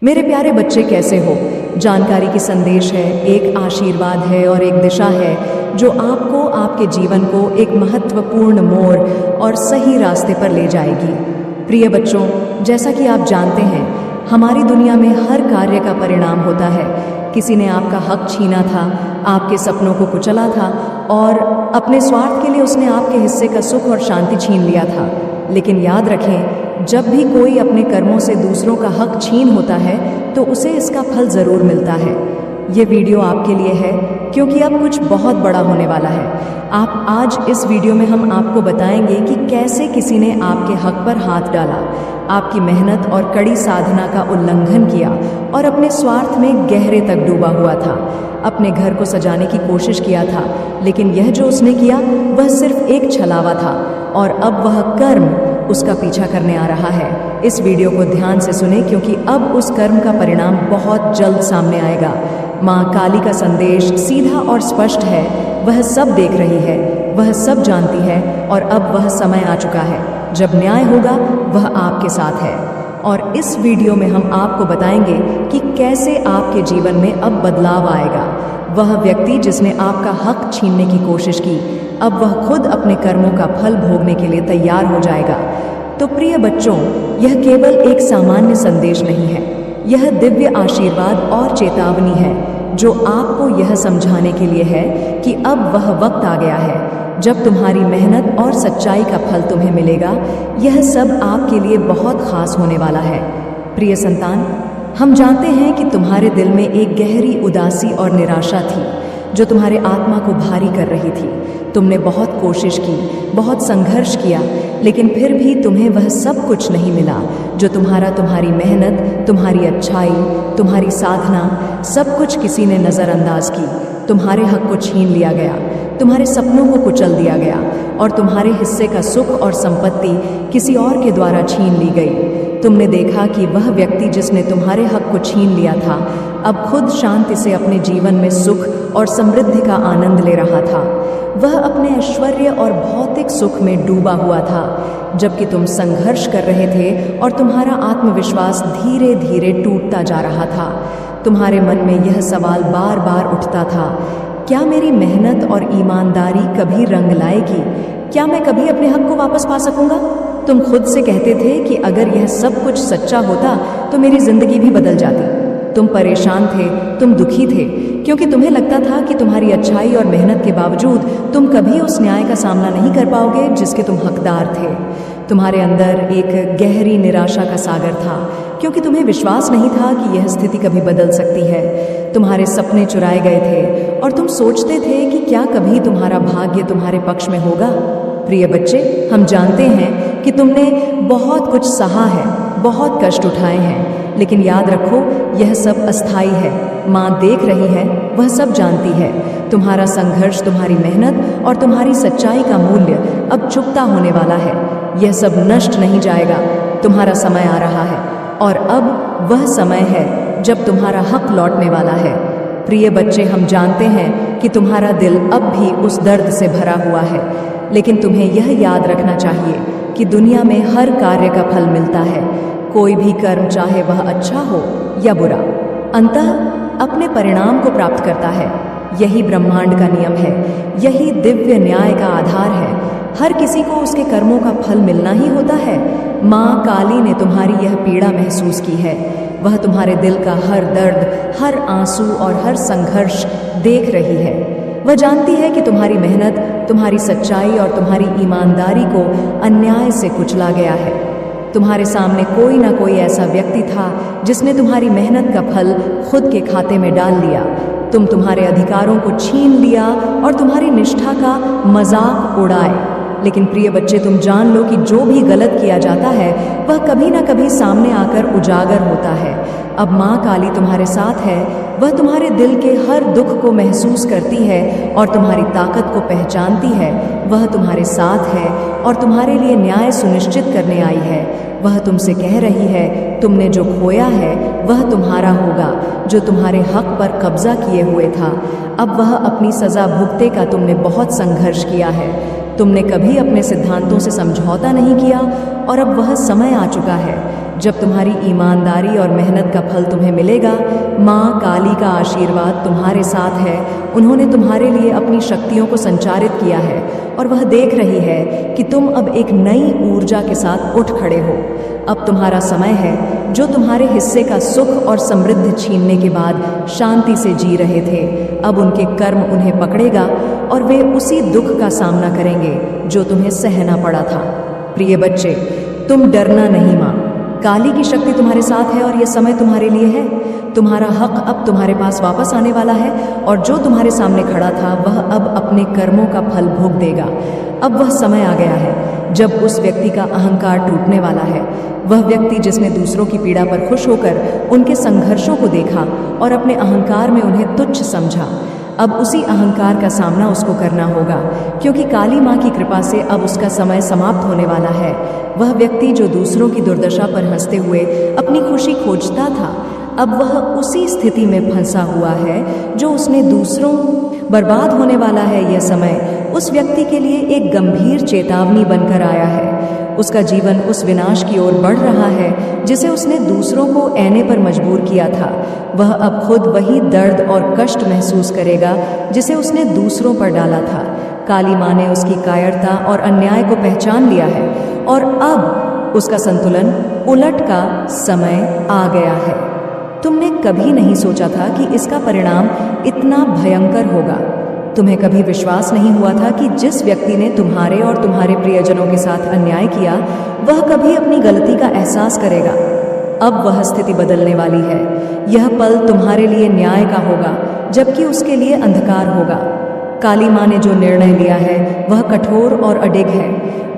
मेरे प्यारे बच्चे, कैसे हो? जानकारी की संदेश है, एक आशीर्वाद है और एक दिशा है जो आपको आपके जीवन को एक महत्वपूर्ण मोड़ और सही रास्ते पर ले जाएगी। प्रिय बच्चों, जैसा कि आप जानते हैं, हमारी दुनिया में हर कार्य का परिणाम होता है। किसी ने आपका हक छीना था, आपके सपनों को कुचला था और अपने स्वार्थ के लिए उसने आपके हिस्से का सुख और शांति छीन लिया था। लेकिन याद रखें, जब भी कोई अपने कर्मों से दूसरों का हक छीन होता है तो उसे इसका फल ज़रूर मिलता है। ये वीडियो आपके लिए है क्योंकि अब कुछ बहुत बड़ा होने वाला है। आज इस वीडियो में हम आपको बताएंगे कि कैसे किसी ने आपके हक पर हाथ डाला, आपकी मेहनत और कड़ी साधना का उल्लंघन किया और अपने स्वार्थ में गहरे तक डूबा हुआ था। अपने घर को सजाने की कोशिश किया था, लेकिन यह जो उसने किया वह सिर्फ एक छलावा था और अब वह कर्म उसका पीछा करने आ रहा है। इस वीडियो को ध्यान से सुने क्योंकि अब उस कर्म का परिणाम बहुत जल्द सामने आएगा। माँ काली का संदेश सीधा और स्पष्ट है। वह सब देख रही है, वह सब जानती है और अब वह समय आ चुका है जब न्याय होगा। वह आपके साथ है और इस वीडियो में हम आपको बताएंगे कि कैसे आपके जीवन में अब बदलाव आएगा। वह व्यक्ति जिसने आपका हक छीनने की कोशिश की, अब वह खुद अपने कर्मों का फल भोगने के लिए तैयार हो जाएगा। तो प्रिय बच्चों, यह केवल एक सामान्य संदेश नहीं है, यह दिव्य आशीर्वाद और चेतावनी है जो आपको यह समझाने के लिए है कि अब वह वक्त आ गया है जब तुम्हारी मेहनत और सच्चाई का फल तुम्हें मिलेगा। यह सब आपके लिए बहुत खास होने वाला है। प्रिय संतान, हम जानते हैं कि तुम्हारे दिल में एक गहरी उदासी और निराशा थी जो तुम्हारे आत्मा को भारी कर रही थी। तुमने बहुत कोशिश की, बहुत संघर्ष किया, लेकिन फिर भी तुम्हें वह सब कुछ नहीं मिला जो तुम्हारी मेहनत, तुम्हारी अच्छाई, तुम्हारी साधना, सब कुछ किसी ने नज़रअंदाज की। तुम्हारे हक को छीन लिया गया, तुम्हारे सपनों को कुचल दिया गया और तुम्हारे हिस्से का सुख और संपत्ति किसी और के द्वारा छीन ली गई। तुमने देखा कि वह व्यक्ति जिसने तुम्हारे हक को छीन लिया था अब खुद शांति से अपने जीवन में सुख और समृद्धि का आनंद ले रहा था। वह अपने ऐश्वर्य और भौतिक सुख में डूबा हुआ था, जबकि तुम संघर्ष कर रहे थे और तुम्हारा आत्मविश्वास धीरे धीरे टूटता जा रहा था। तुम्हारे मन में यह सवाल बार बार उठता था, क्या मेरी मेहनत और ईमानदारी कभी रंग लाएगी? क्या मैं कभी अपने हक को वापस पा सकूंगा? तुम खुद से कहते थे कि अगर यह सब कुछ सच्चा होता तो मेरी जिंदगी भी बदल जाती। तुम परेशान थे, तुम दुखी थे, क्योंकि तुम्हें लगता था कि तुम्हारी अच्छाई और मेहनत के बावजूद तुम कभी उस न्याय का सामना नहीं कर पाओगे जिसके तुम हकदार थे। तुम्हारे अंदर एक गहरी निराशा का सागर था, क्योंकि तुम्हें विश्वास नहीं था कि यह स्थिति कभी बदल सकती है। तुम्हारे सपने चुराए गए थे और तुम सोचते थे कि क्या कभी तुम्हारा भाग्य तुम्हारे पक्ष में होगा। प्रिय बच्चे, हम जानते हैं कि तुमने बहुत कुछ सहा है, बहुत कष्ट उठाए हैं, लेकिन याद रखो, यह सब अस्थाई है। माँ देख रही है, वह सब जानती है। तुम्हारा संघर्ष, तुम्हारी मेहनत और तुम्हारी सच्चाई का मूल्य अब चुकता होने वाला है। यह सब नष्ट नहीं जाएगा। तुम्हारा समय आ रहा है और अब वह समय है जब तुम्हारा हक लौटने वाला है। प्रिय बच्चे, हम जानते हैं कि तुम्हारा दिल अब भी उस दर्द से भरा हुआ है, लेकिन तुम्हें यह याद रखना चाहिए कि दुनिया में हर कार्य का फल मिलता है। कोई भी कर्म, चाहे वह अच्छा हो या बुरा, अंततः अपने परिणाम को प्राप्त करता है। यही ब्रह्मांड का नियम है, यही दिव्य न्याय का आधार है। हर किसी को उसके कर्मों का फल मिलना ही होता है। माँ काली ने तुम्हारी यह पीड़ा महसूस की है। वह तुम्हारे दिल का हर दर्द, हर आंसू और हर संघर्ष देख रही है। वह जानती है कि तुम्हारी मेहनत, तुम्हारी सच्चाई और तुम्हारी ईमानदारी को अन्याय से कुचला गया है। तुम्हारे सामने कोई ना कोई ऐसा व्यक्ति था जिसने तुम्हारी मेहनत का फल खुद के खाते में डाल लिया। तुम्हारे अधिकारों को छीन लिया और तुम्हारी निष्ठा का मजाक उड़ाए। लेकिन प्रिय बच्चे, तुम जान लो कि जो भी गलत किया जाता है वह कभी ना कभी सामने आकर उजागर होता है। अब माँ काली तुम्हारे साथ है। वह तुम्हारे दिल के हर दुख को महसूस करती है और तुम्हारी ताकत को पहचानती है। वह तुम्हारे साथ है और तुम्हारे लिए न्याय सुनिश्चित करने आई है। वह तुमसे कह रही है, तुमने जो खोया है वह तुम्हारा होगा। जो तुम्हारे हक पर कब्जा किए हुए था, अब वह अपनी सज़ा भुगते का। तुमने बहुत संघर्ष किया है, तुमने कभी अपने सिद्धांतों से समझौता नहीं किया और अब वह समय आ चुका है जब तुम्हारी ईमानदारी और मेहनत का फल तुम्हें मिलेगा। माँ काली का आशीर्वाद तुम्हारे साथ है। उन्होंने तुम्हारे लिए अपनी शक्तियों को संचारित किया है और वह देख रही है कि तुम अब एक नई ऊर्जा के साथ उठ खड़े हो। अब तुम्हारा समय है। जो तुम्हारे हिस्से का सुख और समृद्धि छीनने के बाद शांति से जी रहे थे, अब उनके कर्म उन्हें पकड़ेगा और वे उसी दुख का सामना करेंगे जो तुम्हें सहना पड़ा था। प्रिय बच्चे, तुम डरना नहीं। माँ काली की शक्ति तुम्हारे साथ है और यह समय तुम्हारे लिए है। तुम्हारा हक अब तुम्हारे पास वापस आने वाला है और जो तुम्हारे सामने खड़ा था वह अब अपने कर्मों का फल भोग देगा। अब वह समय आ गया है जब उस व्यक्ति का अहंकार टूटने वाला है। वह व्यक्ति जिसने दूसरों की पीड़ा पर खुश होकर उनके संघर्षों को देखा और अपने अहंकार में उन्हें तुच्छ समझा, अब उसी अहंकार का सामना उसको करना होगा, क्योंकि काली माँ की कृपा से अब उसका समय समाप्त होने वाला है। वह व्यक्ति जो दूसरों की दुर्दशा पर हंसते हुए अपनी खुशी खोजता था, अब वह उसी स्थिति में फंसा हुआ है जो उसने दूसरों बर्बाद होने वाला है। यह समय उस व्यक्ति के लिए एक गंभीर चेतावनी बनकर आया है। उसका जीवन उस विनाश की ओर बढ़ रहा है जिसे उसने दूसरों को ऐने पर मजबूर किया था। वह अब खुद वही दर्द और कष्ट महसूस करेगा जिसे उसने दूसरों पर डाला था। काली माँ ने उसकी कायरता और अन्याय को पहचान लिया है और अब उसका संतुलन उलट का समय आ गया है। तुमने कभी नहीं सोचा था कि इसका परिणाम इतना भयंकर होगा। तुम्हें कभी विश्वास नहीं हुआ था कि जिस व्यक्ति ने तुम्हारे और तुम्हारे प्रियजनों के साथ अन्याय किया, वह कभी अपनी गलती का एहसास करेगा। अब वह स्थिति बदलने वाली है। यह पल तुम्हारे लिए न्याय का होगा, जबकि उसके लिए अंधकार होगा। काली माँ ने जो निर्णय लिया है वह कठोर और अडिग है।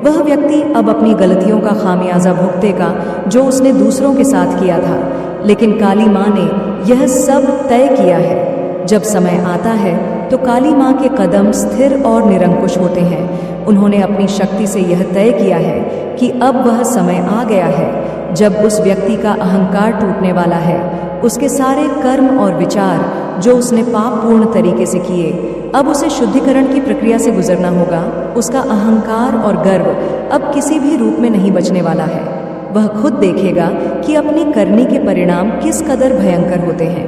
वह व्यक्ति अब अपनी गलतियों का खामियाजा भुगतेगा जो उसने दूसरों के साथ किया था, लेकिन काली माँ ने यह सब तय किया है। जब समय आता है तो काली माँ के कदम स्थिर और निरंकुश होते हैं। उन्होंने अपनी शक्ति से यह तय किया है कि अब वह समय आ गया है जब उस व्यक्ति का अहंकार टूटने वाला है। उसके सारे कर्म और विचार जो उसने पापपूर्ण तरीके से किए, अब उसे शुद्धिकरण की प्रक्रिया से गुजरना होगा। उसका अहंकार और गर्व अब किसी भी रूप में नहीं बचने वाला है। वह खुद देखेगा कि अपनी करनी के परिणाम किस कदर भयंकर होते हैं।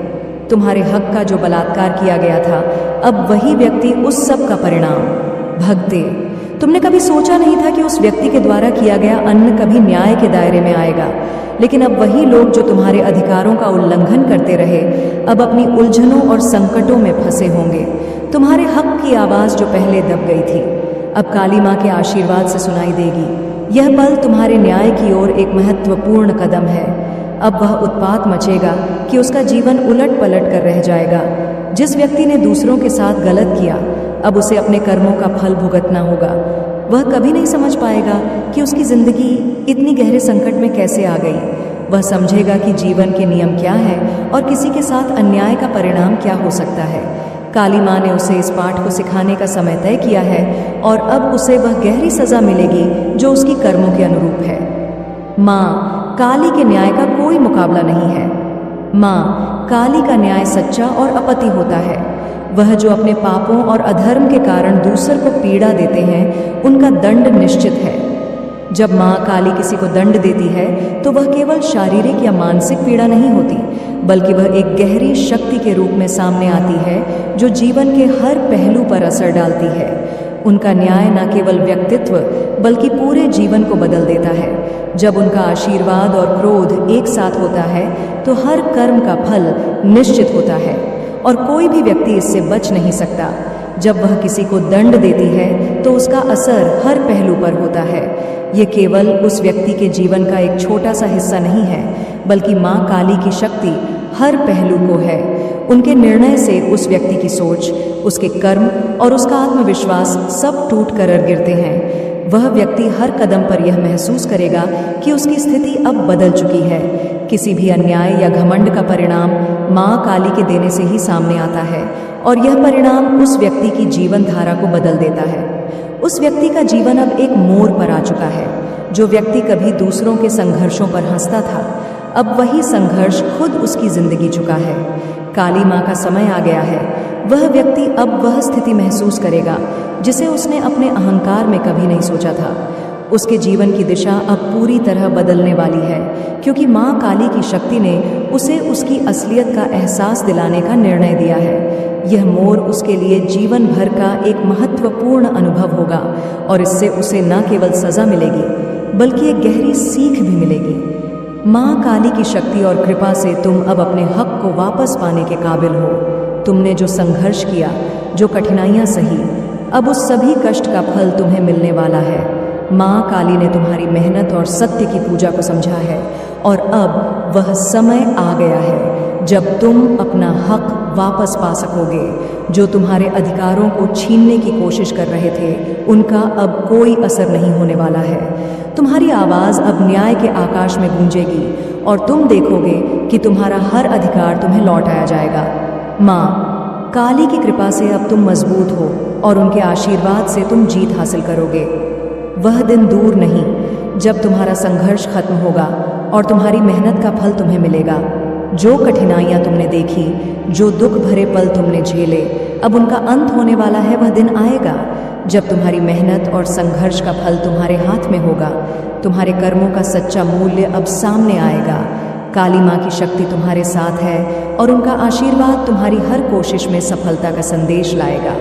तुम्हारे हक का जो बलात्कार किया गया था, अब वही व्यक्ति उस सब का परिणाम भुगते। तुमने कभी सोचा नहीं था कि उस व्यक्ति के द्वारा किया गया अन्न कभी न्याय के दायरे में आएगा, लेकिन अब वही लोग जो तुम्हारे अधिकारों का उल्लंघन करते रहे, अब अपनी उलझनों और संकटों में फंसे होंगे। तुम्हारे हक की आवाज़ जो पहले दब गई थी, अब काली माँ के आशीर्वाद से सुनाई देगी। यह पल तुम्हारे न्याय की ओर एक महत्वपूर्ण कदम है। अब वह उत्पात मचेगा कि उसका जीवन उलट पलट कर रह जाएगा। जिस व्यक्ति ने दूसरों के साथ गलत किया, अब उसे अपने कर्मों का फल भुगतना होगा। वह कभी नहीं समझ पाएगा कि उसकी जिंदगी इतनी गहरे संकट में कैसे आ गई। वह समझेगा कि जीवन के नियम क्या है और किसी के साथ अन्याय का परिणाम क्या हो सकता है। काली माँ ने उसे इस पाठ को सिखाने का समय तय किया है और अब उसे वह गहरी सजा मिलेगी जो उसकी कर्मों के अनुरूप है। माँ काली के न्याय का कोई मुकाबला नहीं है। माँ काली का न्याय सच्चा और अपति होता है। वह जो अपने पापों और अधर्म के कारण दूसर को पीड़ा देते हैं, उनका दंड निश्चित है। जब माँ काली किसी को दंड देती है तो वह केवल शारीरिक या मानसिक पीड़ा नहीं होती, बल्कि वह एक गहरी शक्ति के रूप में सामने आती है जो जीवन के हर पहलू पर असर डालती है। उनका न्याय न केवल व्यक्तित्व बल्कि पूरे जीवन को बदल देता है। जब उनका आशीर्वाद और क्रोध एक साथ होता है तो हर कर्म का फल निश्चित होता है और कोई भी व्यक्ति इससे बच नहीं सकता। जब वह किसी को दंड देती है तो उसका असर हर पहलू पर होता है। ये केवल उस व्यक्ति के जीवन का एक छोटा सा हिस्सा नहीं है, बल्कि माँ काली की शक्ति हर पहलू को है। उनके निर्णय से उस व्यक्ति की सोच, उसके कर्म और उसका आत्मविश्वास सब टूट कर गिरते हैं। वह व्यक्ति हर कदम पर यह महसूस करेगा कि उसकी स्थिति अब बदल चुकी है। किसी भी अन्याय या घमंड का परिणाम माँ काली के देने से ही सामने आता है और यह परिणाम उस व्यक्ति की जीवन धारा को बदल देता है। उस व्यक्ति का जीवन अब एक मोड़ पर आ चुका है। जो व्यक्ति कभी दूसरों के संघर्षों पर हंसता था, अब वही संघर्ष खुद उसकी जिंदगी चुका है। काली माँ का समय आ गया है। वह व्यक्ति अब वह स्थिति महसूस करेगा जिसे उसने अपने अहंकार में कभी नहीं सोचा था। उसके जीवन की दिशा अब पूरी तरह बदलने वाली है, क्योंकि माँ काली की शक्ति ने उसे उसकी असलियत का एहसास दिलाने का निर्णय दिया है। यह मोर उसके लिए जीवन भर का एक महत्वपूर्ण अनुभव होगा और इससे उसे न केवल सजा मिलेगी बल्कि एक गहरी सीख भी मिलेगी। माँ काली की शक्ति और कृपा से तुम अब अपने हक को वापस पाने के काबिल हो। तुमने जो संघर्ष किया, जो कठिनाइयाँ सही, अब उस सभी कष्ट का फल तुम्हें मिलने वाला है। माँ काली ने तुम्हारी मेहनत और सत्य की पूजा को समझा है और अब वह समय आ गया है जब तुम अपना हक वापस पा सकोगे। जो तुम्हारे अधिकारों को छीनने की कोशिश कर रहे थे, उनका अब कोई असर नहीं होने वाला है। तुम्हारी आवाज़ अब न्याय के आकाश में गूंजेगी और तुम देखोगे कि तुम्हारा हर अधिकार तुम्हें लौट आया जाएगा। माँ काली की कृपा से अब तुम मजबूत हो और उनके आशीर्वाद से तुम जीत हासिल करोगे। वह दिन दूर नहीं जब तुम्हारा संघर्ष खत्म होगा और तुम्हारी मेहनत का फल तुम्हें मिलेगा। जो कठिनाइयाँ तुमने देखी, जो दुख भरे पल तुमने झेले, अब उनका अंत होने वाला है। वह दिन आएगा जब तुम्हारी मेहनत और संघर्ष का फल तुम्हारे हाथ में होगा। तुम्हारे कर्मों का सच्चा मूल्य अब सामने आएगा। काली माँ की शक्ति तुम्हारे साथ है और उनका आशीर्वाद तुम्हारी हर कोशिश में सफलता का संदेश लाएगा।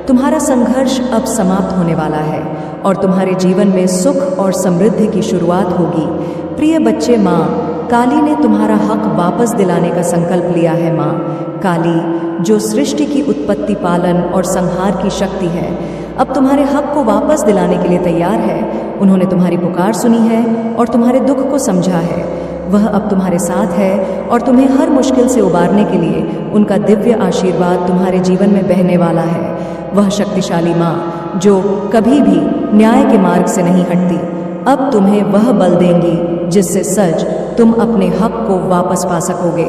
तुम्हारा संघर्ष अब समाप्त होने वाला है और तुम्हारे जीवन में सुख और समृद्धि की शुरुआत होगी। प्रिय बच्चे, माँ काली ने तुम्हारा हक वापस दिलाने का संकल्प लिया है। माँ काली, जो सृष्टि की उत्पत्ति, पालन और संहार की शक्ति है, अब तुम्हारे हक को वापस दिलाने के लिए तैयार है। उन्होंने तुम्हारी पुकार सुनी है और तुम्हारे दुख को समझा है। वह अब तुम्हारे साथ है और तुम्हें हर मुश्किल से उबारने के लिए उनका दिव्य आशीर्वाद तुम्हारे जीवन में बहने वाला है। वह शक्तिशाली माँ जो कभी भी न्याय के मार्ग से नहीं हटती, अब तुम्हें वह बल देंगी जिससे सच तुम अपने हक को वापस पा सकोगे।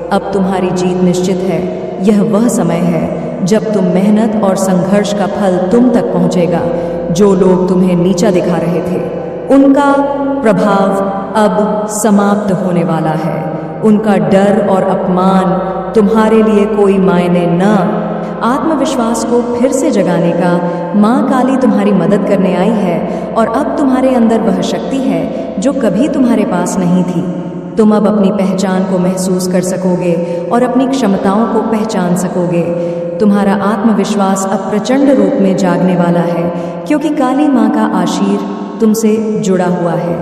अब तुम्हारी जीत निश्चित है। यह वह समय है जब तुम मेहनत और संघर्ष का फल तुम तक पहुँचेगा। जो लोग तुम्हें नीचा दिखा रहे थे, उनका प्रभाव अब समाप्त होने वाला है। उनका डर और अपमान तुम्हारे लिए कोई मायने न। आत्मविश्वास को फिर से जगाने का माँ काली तुम्हारी मदद करने आई है और अब तुम्हारे अंदर वह शक्ति है जो कभी तुम्हारे पास नहीं थी। तुम अब अपनी पहचान को महसूस कर सकोगे और अपनी क्षमताओं को पहचान सकोगे। तुम्हारा आत्मविश्वास अब प्रचंड रूप में जागने वाला है, क्योंकि काली माँ का आशीर्वाद तुमसे जुड़ा हुआ है।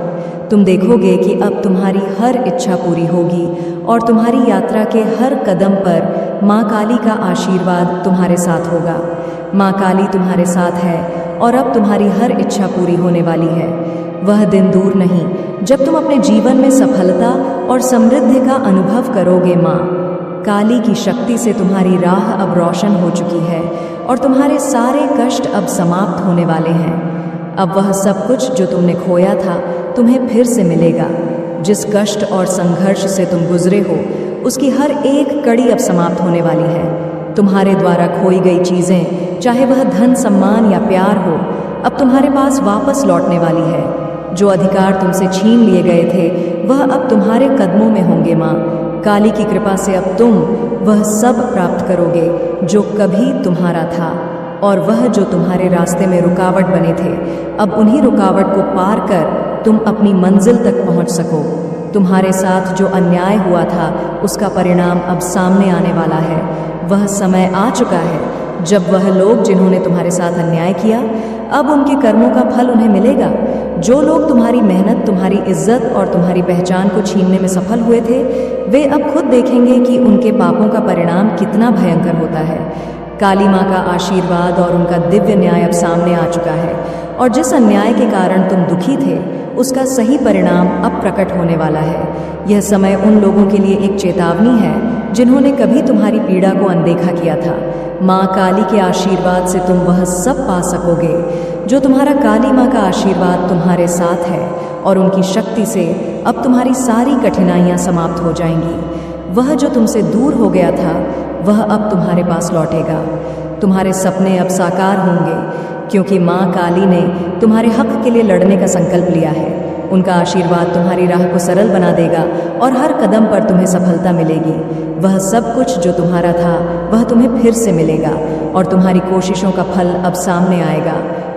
तुम देखोगे कि अब तुम्हारी हर इच्छा पूरी होगी और तुम्हारी यात्रा के हर कदम पर माँ काली का आशीर्वाद तुम्हारे साथ होगा। माँ काली तुम्हारे साथ है और अब तुम्हारी हर इच्छा पूरी होने वाली है। वह दिन दूर नहीं जब तुम अपने जीवन में सफलता और समृद्धि का अनुभव करोगे। माँ काली की शक्ति से तुम्हारी राह अब रोशन हो चुकी है और तुम्हारे सारे कष्ट अब समाप्त होने वाले हैं। अब वह सब कुछ जो तुमने खोया था तुम्हें फिर से मिलेगा। जिस कष्ट और संघर्ष से तुम गुजरे हो, उसकी हर एक कड़ी अब समाप्त होने वाली है। तुम्हारे द्वारा खोई गई चीज़ें, चाहे वह धन, सम्मान या प्यार हो, अब तुम्हारे पास वापस लौटने वाली है। जो अधिकार तुमसे छीन लिए गए थे, वह अब तुम्हारे कदमों में होंगे। माँ काली की कृपा से अब तुम वह सब प्राप्त करोगे जो कभी तुम्हारा था, और वह जो तुम्हारे रास्ते में रुकावट बने थे, अब उन्हीं रुकावट को पार कर तुम अपनी मंजिल तक पहुंच सको। तुम्हारे साथ जो अन्याय हुआ था, उसका परिणाम अब सामने आने वाला है। वह समय आ चुका है जब वह लोग जिन्होंने तुम्हारे साथ अन्याय किया, अब उनके कर्मों का फल उन्हें मिलेगा। जो लोग तुम्हारी मेहनत, तुम्हारी इज्जत और तुम्हारी पहचान को छीनने में सफल हुए थे, वे अब खुद देखेंगे कि उनके पापों का परिणाम कितना भयंकर होता है। काली माँ का आशीर्वाद और उनका दिव्य न्याय अब सामने आ चुका है, और जिस अन्याय के कारण तुम दुखी थे, उसका सही परिणाम अब प्रकट होने वाला है। यह समय उन लोगों के लिए एक चेतावनी है जिन्होंने कभी तुम्हारी पीड़ा को अनदेखा किया था। माँ काली के आशीर्वाद से तुम वह सब पा सकोगे जो तुम्हारा काली माँ का आशीर्वाद तुम्हारे साथ है, और उनकी शक्ति से अब तुम्हारी सारी कठिनाइयाँ समाप्त हो जाएंगी। वह जो तुमसे दूर हो गया था, वह अब तुम्हारे पास लौटेगा। तुम्हारे सपने अब साकार होंगे, क्योंकि माँ काली ने तुम्हारे हक के लिए लड़ने का संकल्प लिया है। उनका आशीर्वाद तुम्हारी राह को सरल बना देगा और हर कदम पर तुम्हें सफलता मिलेगी। वह सब कुछ जो तुम्हारा था, वह तुम्हें फिर से मिलेगा और तुम्हारी कोशिशों का फल अब सामने आएगा।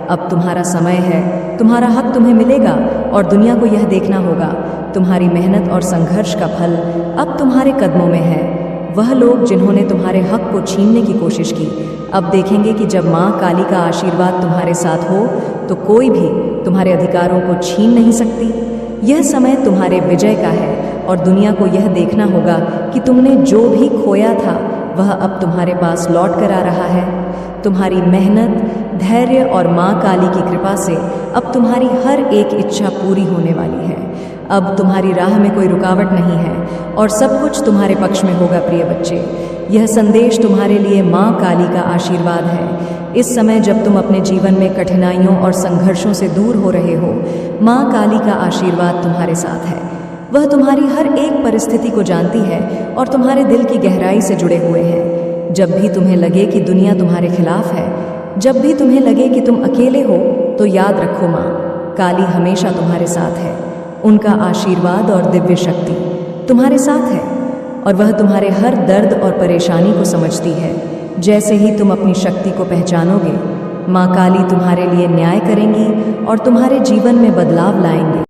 अब तुम्हारा समय है, तुम्हारा हक तुम्हें मिलेगा और दुनिया को यह देखना होगा तुम्हारी मेहनत और संघर्ष का फल अब तुम्हारे कदमों में है। वह लोग जिन्होंने तुम्हारे हक को छीनने की कोशिश की अब देखेंगे कि जब माँ काली का आशीर्वाद तुम्हारे साथ हो तो कोई भी तुम्हारे अधिकारों को छीन नहीं सकती। यह समय तुम्हारे विजय का है और दुनिया को यह देखना होगा कि तुमने जो भी खोया था वह अब तुम्हारे पास लौट कर आ रहा है। तुम्हारी मेहनत, धैर्य और माँ काली की कृपा से अब तुम्हारी हर एक इच्छा पूरी होने वाली है। अब तुम्हारी राह में कोई रुकावट नहीं है और सब कुछ तुम्हारे पक्ष में होगा प्रिय बच्चे। यह संदेश तुम्हारे लिए माँ काली का आशीर्वाद है। इस समय जब तुम अपने जीवन में कठिनाइयों और संघर्षों से दूर हो रहे हो, माँ काली का आशीर्वाद तुम्हारे साथ है। वह तुम्हारी हर एक परिस्थिति को जानती है और तुम्हारे दिल की गहराई से जुड़े हुए हैं। जब भी तुम्हें लगे कि दुनिया तुम्हारे खिलाफ है, जब भी तुम्हें लगे कि तुम अकेले हो, तो याद रखो माँ काली हमेशा तुम्हारे साथ है। उनका आशीर्वाद और दिव्य शक्ति तुम्हारे साथ है और वह तुम्हारे हर दर्द और परेशानी को समझती है। जैसे ही तुम अपनी शक्ति को पहचानोगे, माँ काली तुम्हारे लिए न्याय करेंगी और तुम्हारे जीवन में बदलाव लाएंगी।